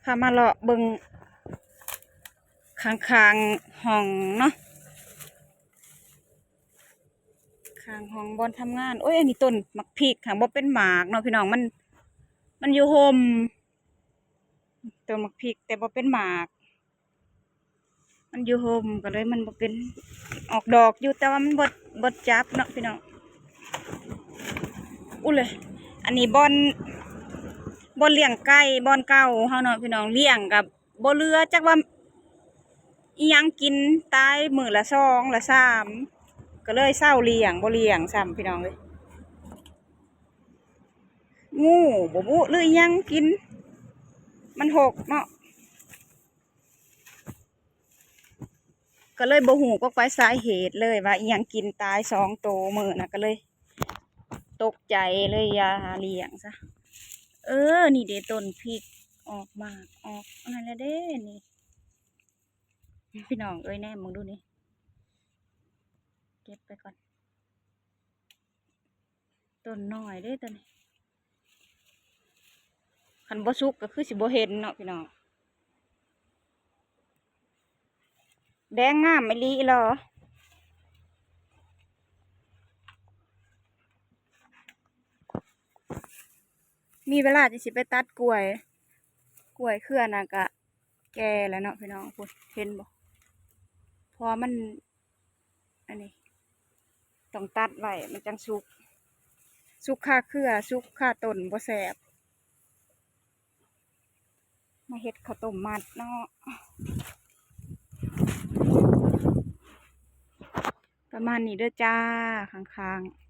พามาเลาะเบิ่งข้างๆห้องเนาะข้างห้องบอนทำงานโอ้ยอันนี้ต้นมักพริกค่ะบ่เป็นหมากเนาะพี่น้องมันอยู่โฮมต้นมักพริกแต่บ่เป็นหมากมันอยู่โฮมก็เลยมันบ่เป็นออกดอกอยู่แต่ว่ามันบ่จับเนาะพี่น้องอุ้ยเลยอันนี้บอนเลี้ยงไก่บอนเก่าเฮาเนาะพี่น้องเลี้ยงกับบ่เหลือจักว่าอีหยังกินตายมื้อละ2ละ3ก็เลยเศร้าเลี้ยงบ่เลี้ยงซ้ำพี่น้องเลยงูบ่บุหรืออีหยังกินมันหกเนาะก็เลยบ่ฮู้ก็ไปสาเหตุเลยว่าอีหยังกินตาย2ตัวมื้อน่ะก็เลยตกใจเลยอย่าเลี้ยงซะนี่เด้ต้นพริกออกมากออกอันนั้นแหละเด้นี่พี่น้องแน่มึงดูนี่เก็บไปก่อนต้นน้อยเด้ต้นนี้คันบ่สุกก็คือสิบ่เห็นเนาะพี่น้องแดงงามไม่ลีหรอมีเวลาจะสิไปตัดกล้วยเครือน่ะกะแก่แล้วเนาะพี่น้องพูดเห็นบ่พอมันอันนี้ต้องตัดไว้มันจังสุกค่าเครือสุกค่าต้นบ่แสบมาเฮ็ดข้าวต้มมัดเนาะประมาณนี้เด้อจ้าข้างๆ